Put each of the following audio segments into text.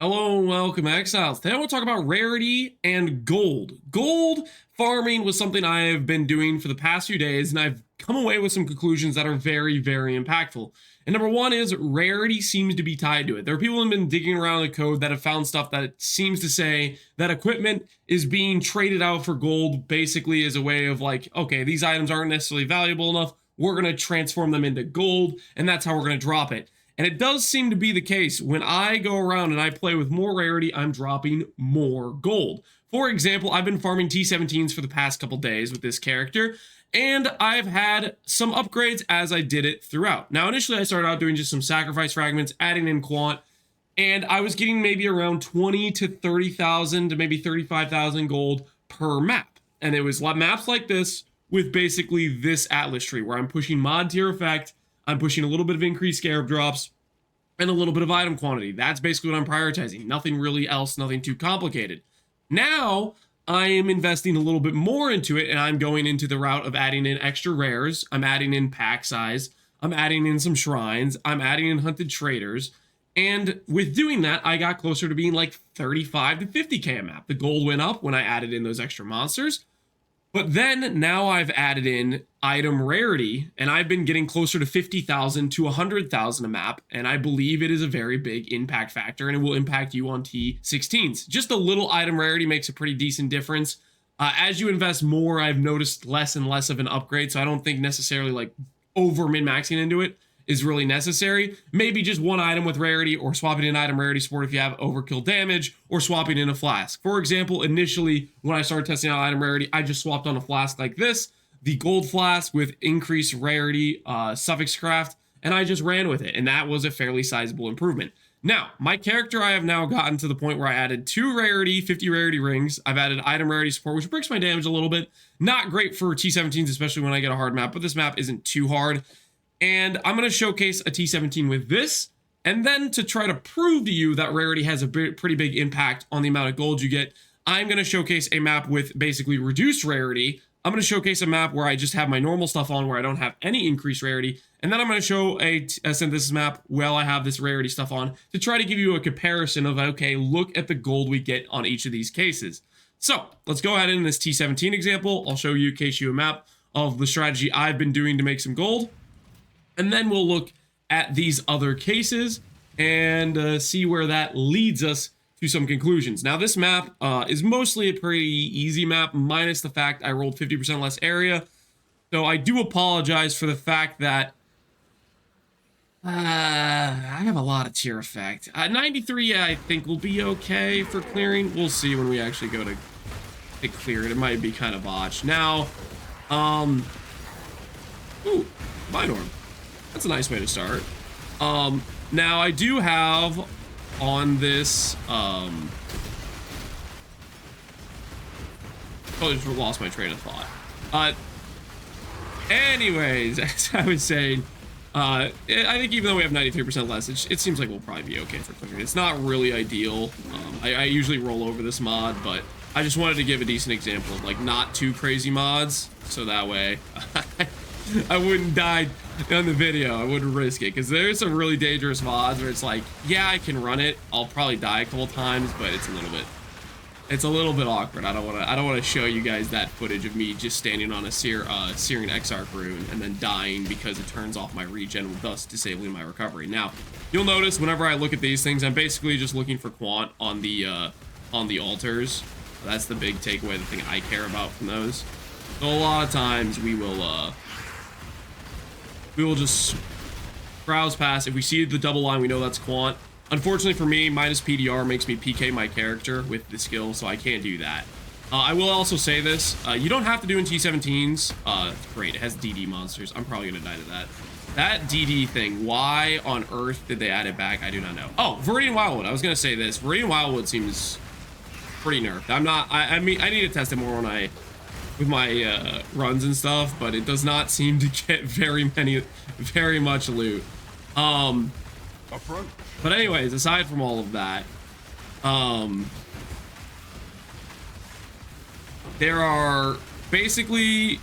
Hello and welcome, Exiles. Today I want to talk about rarity and gold. Gold farming was something I have been doing for the past few days, and I've come away with some conclusions that are very, very impactful. And number one is rarity seems to be tied to it. There are people who have been digging around the code that have found stuff that seems to say that equipment is being traded out for gold basically as a way of like, okay, these items aren't necessarily valuable enough. We're going to transform them into gold, and that's how we're going to drop it. And it does seem to be the case. When I go around and I play with more rarity, I'm dropping more gold. For example, I've been farming T17s for the past couple days with this character, and I've had some upgrades as I did it throughout. Now, initially I started out doing just some sacrifice fragments, adding in quant, and I was getting maybe around 20 to 30,000 to maybe 35,000 gold per map. And it was maps like this with basically this Atlas tree where I'm pushing mod tier effect, I'm pushing a little bit of increased scarab drops, and a little bit of item quantity. That's basically what I'm prioritizing. Nothing really else, nothing too complicated. Now, I am investing a little bit more into it, and I'm going into the route of adding in extra rares. I'm adding in pack size. I'm adding in some shrines. I'm adding in hunted traders. And with doing that, I got closer to being like 35 to 50k a map. The gold went up when I added in those extra monsters. But then now I've added in item rarity, and I've been getting closer to 50,000 to 100,000 a map, and I believe it is a very big impact factor, and it will impact you on T16s. Just a little item rarity makes a pretty decent difference. As you invest more, I've noticed less and less of an upgrade, so I don't think necessarily like over min-maxing into it is really necessary. Maybe just one item with rarity, or swapping in item rarity support if you have overkill damage, or swapping in a flask. For example, initially when I started testing out item rarity, I just swapped on a flask like this, the gold flask with increased rarity suffix craft, and I just ran with it, and that was a fairly sizable improvement. Now, my character, I have now gotten to the point where I added 2 rarity, 50 rarity rings. I've added item rarity support, which breaks my damage a little bit. Not great for T17s, especially when I get a hard map, but this map isn't too hard. And I'm going to showcase a T17 with this, and then to try to prove to you that rarity has a pretty big impact on the amount of gold you get, I'm going to showcase a map with basically reduced rarity. I'm going to showcase a map where I just have my normal stuff on, where I don't have any increased rarity, and then I'm going to show a synthesis map while I have this rarity stuff on to try to give you a comparison of, okay, look at the gold we get on each of these cases. So let's go ahead in this T17 example. I'll show you, case you, a map of the strategy I've been doing to make some gold. And then we'll look at these other cases and see where that leads us to some conclusions. Now, this map is mostly a pretty easy map, minus the fact I rolled 50% less area. So I do apologize for the fact that I have a lot of tier effect. 93, I think, will be okay for clearing. We'll see when we actually go to clear it. It might be kind of botched. Now, ooh, Mind Orb. That's a nice way to start. Now I do have on this, oh, I just lost my train of thought. Anyways, as I was saying, I think even though we have 93% less, it seems like we'll probably be okay for clearing. It's not really ideal. I usually roll over this mod, but I just wanted to give a decent example of like not too crazy mods, so that way I wouldn't die on the video. I wouldn't risk it, because there's some really dangerous mods where it's like, yeah, I can run it. I'll probably die a couple times, but it's a little bit awkward. I don't want to show you guys that footage of me just standing on a Searing Exarch rune and then dying because it turns off my regen, thus disabling my recovery. Now, you'll notice whenever I look at these things, I'm basically just looking for quant on the altars. That's the big takeaway, the thing I care about from those. So a lot of times we will just browse past. If we see the double line, we know that's quant. Unfortunately for me, minus PDR makes me PK my character with the skill, so I can't do that. I will also say this, you don't have to do in T17s. It's great, it has DD monsters. I'm probably gonna die to that. That DD thing, why on earth did they add it back? I do not know. Oh, Viridian Wildwood, I was gonna say this. Viridian Wildwood seems pretty nerfed. I mean, I need to test it more when with my runs and stuff, but it does not seem to get very much loot. But anyways, aside from all of that, there are basically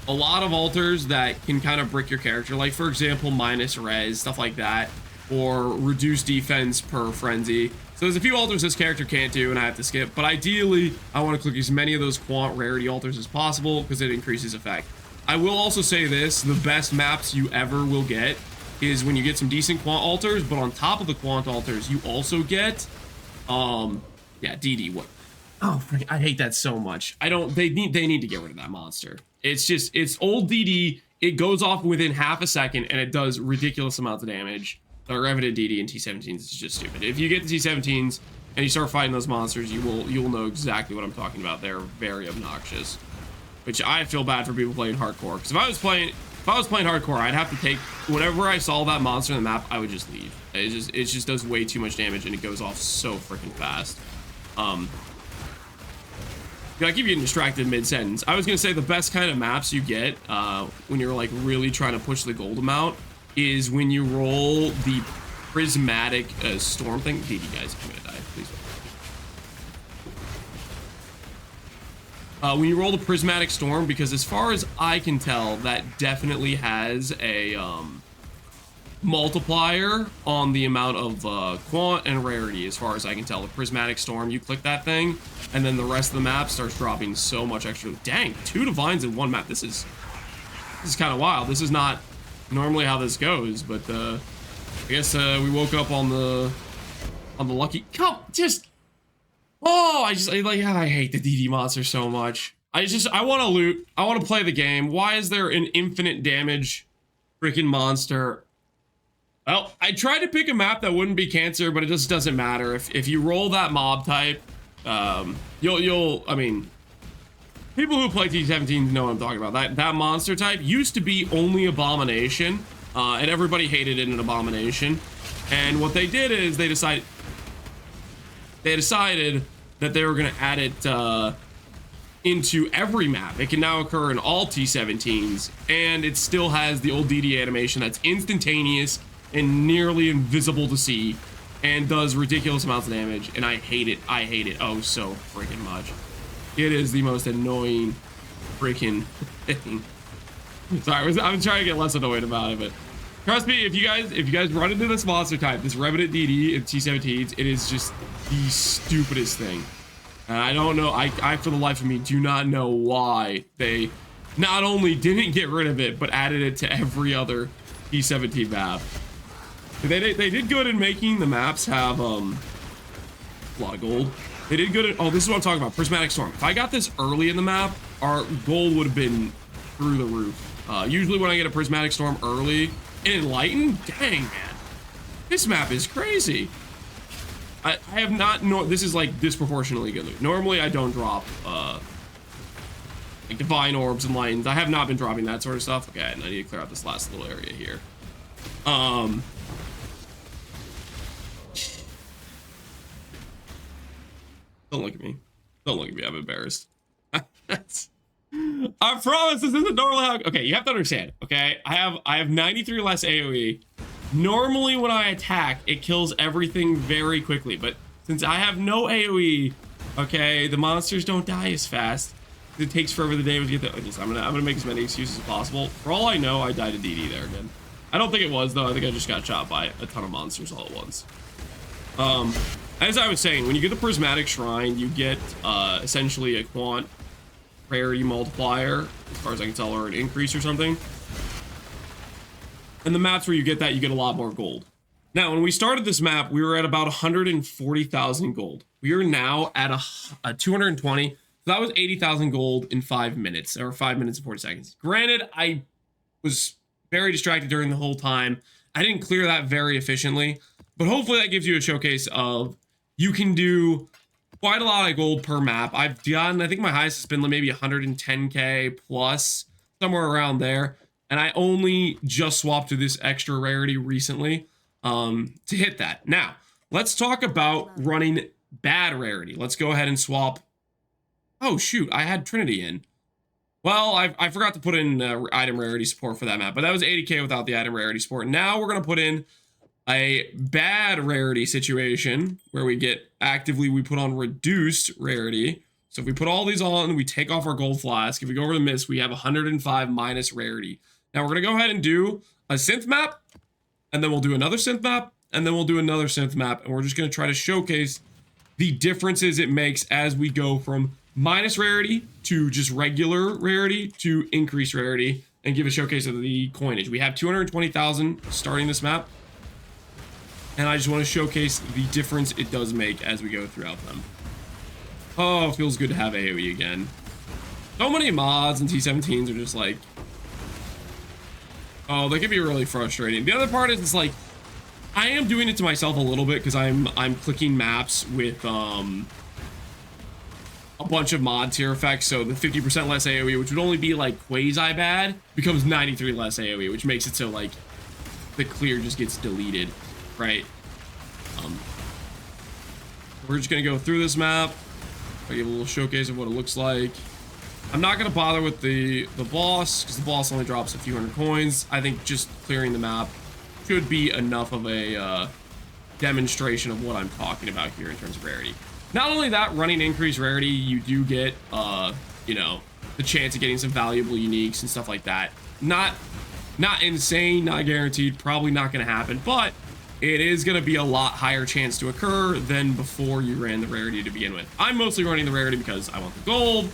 a lot of altars that can kind of brick your character, like for example minus res, stuff like that, or reduce defense per frenzy. So there's a few altars this character can't do and I have to skip, but ideally I want to click as many of those quant rarity altars as possible because it increases effect. I will also say this, the best maps you ever will get is when you get some decent quant altars, but on top of the quant altars, you also get, yeah, DD. What? Oh, I hate that so much. They need to get rid of that monster. It's old DD. It goes off within half a second and it does ridiculous amounts of damage. The Revenant DD and T17s is just stupid. If you get the T17s and you start fighting those monsters, you will know exactly what I'm talking about. They're very obnoxious, which I feel bad for people playing hardcore. Because if I was playing hardcore, I'd have to take whenever I saw that monster in the map, I would just leave. It just does way too much damage and it goes off so freaking fast. I keep getting distracted mid-sentence. I was gonna say the best kind of maps you get when you're like really trying to push the gold amount is when you roll the prismatic storm thing. DD guys, I'm gonna die, please. When you roll the prismatic storm, because as far as I can tell, that definitely has a multiplier on the amount of quant and rarity. As far as I can tell, the prismatic storm, you click that thing and then the rest of the map starts dropping so much extra. Dang, 2 divines in one map. This is kind of wild. This is not normally how this goes, but I guess we woke up on the lucky. I hate the DD monster so much. I want to loot. I want to play the game. Why is there an infinite damage freaking monster? Well, I tried to pick a map that wouldn't be cancer, but it just doesn't matter. If you roll that mob type, I mean, people who play T17 know what I'm talking about. That monster type used to be only Abomination, and everybody hated it in Abomination. And what they did is they decided that they were going to add it into every map. It can now occur in all T17s, and it still has the old DD animation that's instantaneous and nearly invisible to see and does ridiculous amounts of damage, and I hate it. I hate it oh so freaking much. It is the most annoying freaking thing. Sorry, I'm trying to get less annoyed about it, but trust me, if you guys run into this monster type, this Revenant DD and T17s, it is just the stupidest thing. And I don't know, I for the life of me do not know why they not only didn't get rid of it, but added it to every other T17 map. They did good in making the maps have a lot of gold. They did good at, oh, this is what I'm talking about, Prismatic Storm. If I got this early in the map, our gold would have been through the roof. Usually when I get a Prismatic Storm early, and Enlightened, dang man, this map is crazy. I have not, this is like disproportionately good loot. Normally I don't drop like Divine Orbs and Lightens. I have not been dropping that sort of stuff. Okay, and I need to clear out this last little area here. Don't look at me. Don't look at me. I'm embarrassed. I promise this isn't normally how. Okay, you have to understand. Okay, I have 93 less AOE. Normally, when I attack, it kills everything very quickly. But since I have no AOE, okay, the monsters don't die as fast. It takes forever the damage to get the. I'm gonna make as many excuses as possible. For all I know, I died to DD there again. I don't think it was though. I think I just got shot by a ton of monsters all at once. As I was saying, when you get the Prismatic Shrine, you get essentially a quant rarity multiplier, as far as I can tell, or an increase or something. And the maps where you get that, you get a lot more gold. Now, when we started this map, we were at about 140,000 gold. We are now at a 220. So that was 80,000 gold in 5 minutes, or 5 minutes and 40 seconds. Granted, I was very distracted during the whole time. I didn't clear that very efficiently, but hopefully that gives you a showcase of you can do quite a lot of gold per map. I've done, I think my highest has been maybe 110k plus, somewhere around there. And I only just swapped to this extra rarity recently to hit that. Now, let's talk about running bad rarity. Let's go ahead and swap. Oh, shoot, I had Trinity in. Well, I forgot to put in item rarity support for that map, but that was 80k without the item rarity support. Now we're going to put in a bad rarity situation where we put on reduced rarity. So if we put all these on, we take off our gold flask. If we go over the mist, we have 105 minus rarity. Now we're going to go ahead and do a synth map, and then we'll do another synth map, and then we'll do another synth map, and we're just going to try to showcase the differences it makes as we go from minus rarity to just regular rarity to increased rarity, and give a showcase of the coinage. We have 220,000 starting this map, and I just want to showcase the difference it does make as we go throughout them. Oh, it feels good to have AoE again. So many mods and T17s are just like, oh, they can be really frustrating. The other part is, it's like, I am doing it to myself a little bit because I'm clicking maps with a bunch of mod tier effects. So the 50% less AoE, which would only be like quasi bad, becomes 93 less AoE, which makes it so like the clear just gets deleted, right? We're just gonna go through this map. I'll give a little showcase of what it looks like. I'm not gonna bother with the boss because the boss only drops a few hundred coins. I think just clearing the map should be enough of a demonstration of what I'm talking about here in terms of rarity. Not only that, running increased rarity, you do get, you know, the chance of getting some valuable uniques and stuff like that. Not insane, not guaranteed, probably not going to happen, but it is going to be a lot higher chance to occur than before you ran the rarity to begin with. I'm mostly running the rarity because I want the gold.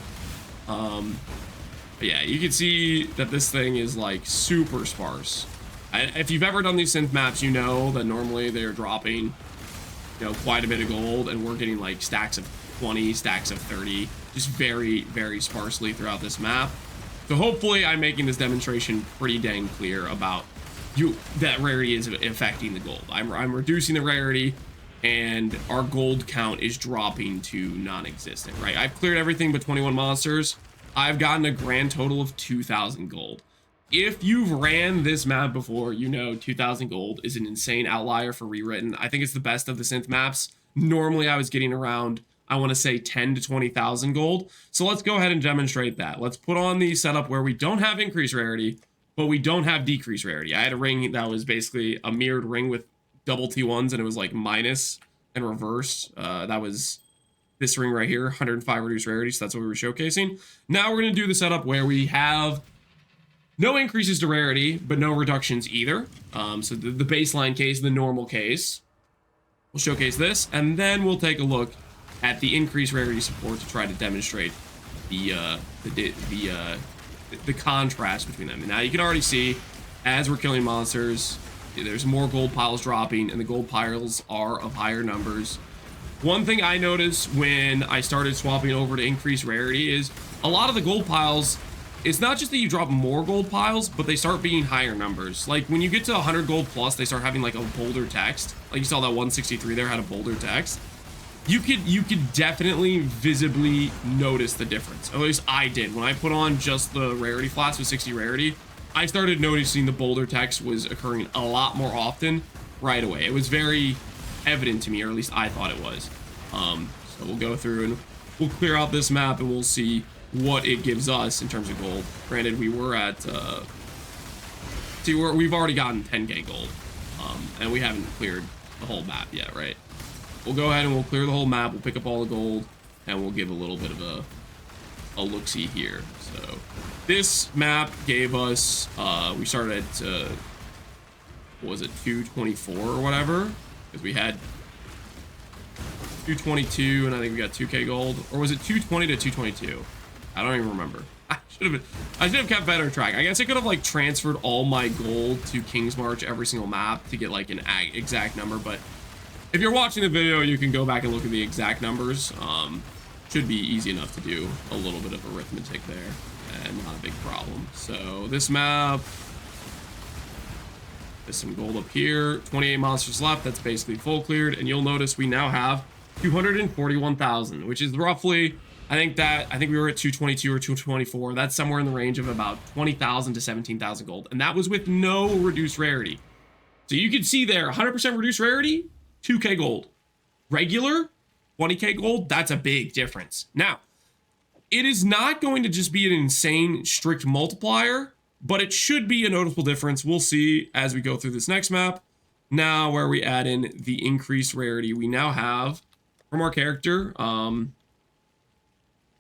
But yeah, you can see that this thing is like super sparse. If you've ever done these synth maps, you know that normally they're dropping, you know, quite a bit of gold, and we're getting like stacks of 20, stacks of 30, just very, very sparsely throughout this map. So hopefully I'm making this demonstration pretty dang clear about that rarity is affecting the gold. I'm reducing the rarity, and our gold count is dropping to non-existent, right? I've cleared everything but 21 monsters. I've gotten a grand total of 2,000 gold. If you've ran this map before, you know 2,000 gold is an insane outlier for rewritten. I think it's the best of the synth maps. Normally I was getting around, I want to say 10 to 20,000 gold. So let's go ahead and demonstrate that. Let's put on the setup where we don't have increased rarity, but we don't have decreased rarity. I had a ring that was basically a mirrored ring with double T1s, and it was like minus and reverse. That was this ring right here, 105 reduced rarity, so that's what we were showcasing. Now we're going to do the setup where we have no increases to rarity, but no reductions either. So the baseline case, the normal case. We'll showcase this, and then we'll take a look at the increased rarity support to try to demonstrate the contrast between them. And now you can already see, as we're killing monsters, there's more gold piles dropping, and the gold piles are of higher numbers. One thing I noticed when I started swapping over to increased rarity is a lot of the gold piles, it's not just that you drop more gold piles, but they start being higher numbers. Like when you get to 100 gold plus, they start having like a bolder text. Like you saw that 163 there had a bolder text. You could definitely visibly notice the difference. At least I did. When I put on just the rarity flask with 60 rarity, I started noticing the bolder text was occurring a lot more often right away. It was very evident to me, or at least I thought it was. So we'll go through and we'll clear out this map, and we'll see what it gives us in terms of gold. Granted, we were at we've already gotten 10k gold, and we haven't cleared the whole map yet, right? We'll go ahead and we'll clear the whole map, we'll pick up all the gold, and we'll give a little bit of a look-see here. So this map gave us we started at what was it, 224 or whatever, because we had 222 and I think we got 2k gold, or was it 220 to 222? I don't even remember. I should have kept better track. I guess I could have like transferred all my gold to King's March every single map to get like an exact number, but if you're watching the video, you can go back and look at the exact numbers. Should be easy enough to do a little bit of arithmetic there, and not a big problem. So this map, there's some gold up here, 28 monsters left, that's basically full cleared, and you'll notice we now have 241,000, which is roughly, I think we were at 222 or 224. That's somewhere in the range of about 20,000 to 17,000 gold. And that was with no reduced rarity. So you can see there, 100% reduced rarity, 2k gold. Regular, 20k gold, that's a big difference. Now, it is not going to just be an insane strict multiplier, but it should be a noticeable difference. We'll see as we go through this next map. Now, where we add in the increased rarity, we now have from our character,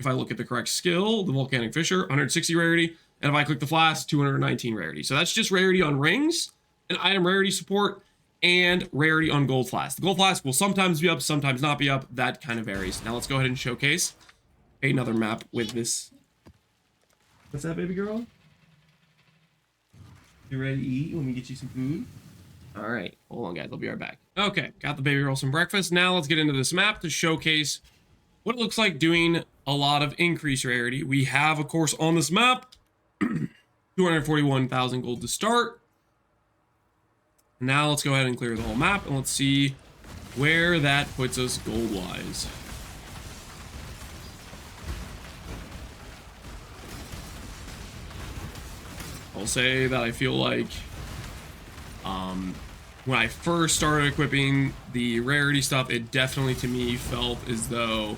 if I look at the correct skill, the Volcanic Fisher, 160 rarity, and if I click the flask, 219 rarity. So that's just rarity on rings and item rarity support, and rarity on gold flask. The gold flask will sometimes be up, sometimes not be up. That kind of varies. Now let's go ahead and showcase another map with this. What's that, baby girl? You ready to eat? Let me get you some food. All right, hold on, guys. I'll be right back. Okay, got the baby girl some breakfast. Now let's get into this map to showcase what it looks like doing a lot of increased rarity. We have, of course, on this map, 241,000 gold to start. Now let's go ahead and clear the whole map, and let's see where that puts us gold-wise. I'll say that I feel like when I first started equipping the rarity stuff, it definitely to me felt as though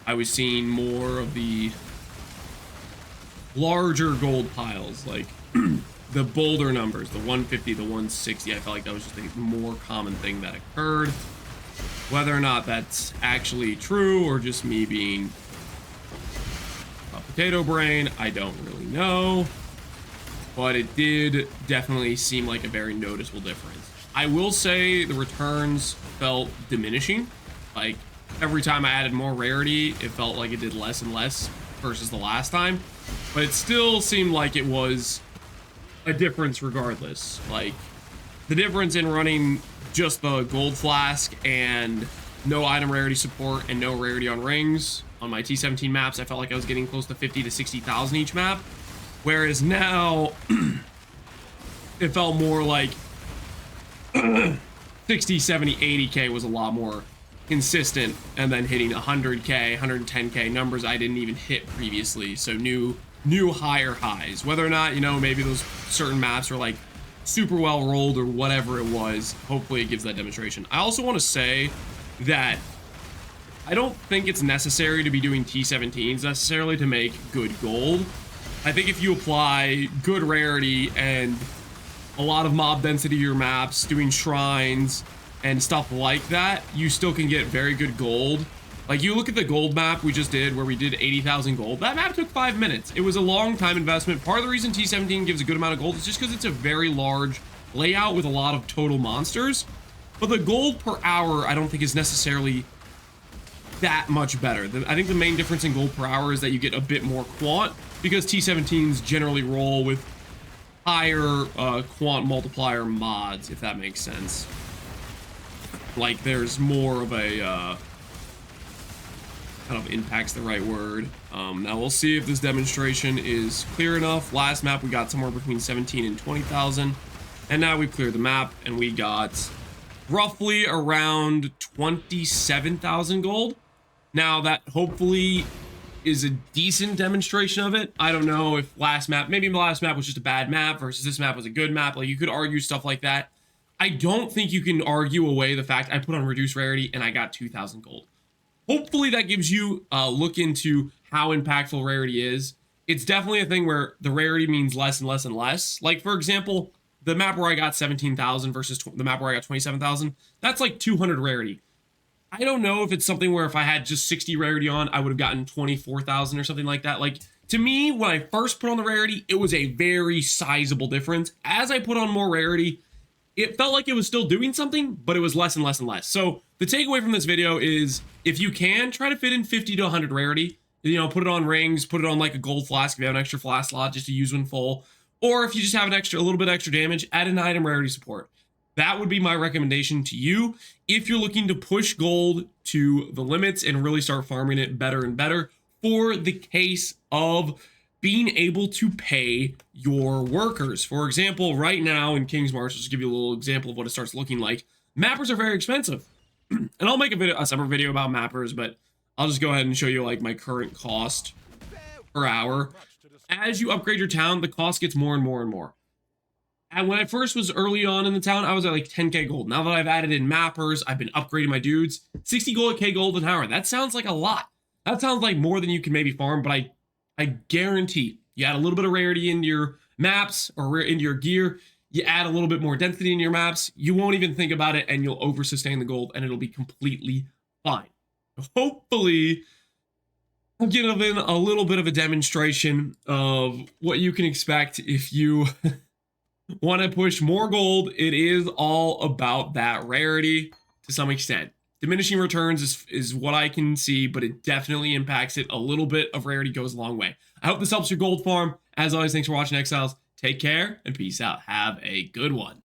I was seeing more of the larger gold piles, like the bolder numbers, the 150, the 160. I felt like that was just a more common thing that occurred. Whether or not that's actually true or just me being a potato brain, I don't really know. But it did definitely seem like a very noticeable difference. I will say the returns felt diminishing. Like every time I added more rarity, it felt like it did less and less versus the last time. But it still seemed like it was a difference regardless. Like the difference in running just the gold flask and no item rarity support and no rarity on rings on my T17 maps, I felt like I was getting close to 50 to 60,000 each map. Whereas now, it felt more like 60, 70, 80k was a lot more consistent, and then hitting 100k, 110k numbers I didn't even hit previously. So new higher highs. Whether or not, you know, maybe those certain maps are like super well rolled or whatever it was, hopefully it gives that demonstration. I also want to say that I don't think it's necessary to be doing T17s necessarily to make good gold. I think if you apply good rarity and a lot of mob density to your maps, doing shrines and stuff like that, you still can get very good gold. Like you look at the gold map we just did where we did 80,000 gold. That map took 5 minutes. It was a long time investment. Part of the reason T17 gives a good amount of gold is just because it's a very large layout with a lot of total monsters. But the gold per hour I don't think is necessarily that much better. I think the main difference in gold per hour is that you get a bit more quant, because T17s generally roll with higher quant multiplier mods, if that makes sense. Like there's more of a kind of impact's the right word. Now we'll see if this demonstration is clear enough. Last map we got somewhere between 17 and 20,000, and now we've cleared the map and we got roughly around 27,000 gold. Now that hopefully is a decent demonstration of it. I don't know if maybe the last map was just a bad map versus this map was a good map. Like you could argue stuff like that. I don't think you can argue away the fact I put on reduced rarity and I got 2,000 gold. Hopefully that gives you a look into how impactful rarity is. It's definitely a thing where the rarity means less and less and less. Like for example, the map where I got 17,000 versus the map where I got 27,000, that's like 200 rarity. I don't know if it's something where if I had just 60 rarity on, I would have gotten 24,000 or something like that. Like, to me, when I first put on the rarity, it was a very sizable difference. As I put on more rarity, it felt like it was still doing something, but it was less and less and less. So the takeaway from this video is, if you can, try to fit in 50 to 100 rarity. You know, put it on rings, put it on like a gold flask if you have an extra flask slot just to use when full. Or if you just have a little bit extra damage, add an item rarity support. That would be my recommendation to you if you're looking to push gold to the limits and really start farming it better and better for the case of being able to pay your workers. For example, right now in King's March, just to give you a little example of what it starts looking like, mappers are very expensive. And I'll make a separate video about mappers, but I'll just go ahead and show you like my current cost per hour. As you upgrade your town, the cost gets more and more and more. And when I first was early on in the town, I was at like 10k gold. Now that I've added in mappers, I've been upgrading my dudes. 60 gold, k gold an hour. That sounds like a lot. That sounds like more than you can maybe farm, but I guarantee you add a little bit of rarity into your maps or into your gear, you add a little bit more density in your maps, you won't even think about it and you'll over sustain the gold and it'll be completely fine. Hopefully, I'm giving a little bit of a demonstration of what you can expect if you Want to push more gold, it is all about that rarity to some extent. Diminishing returns is what I can see, but it definitely impacts it. A little bit of rarity goes a long way. I hope this helps your gold farm. As always, thanks for watching, Exiles. Take care and peace out. Have a good one.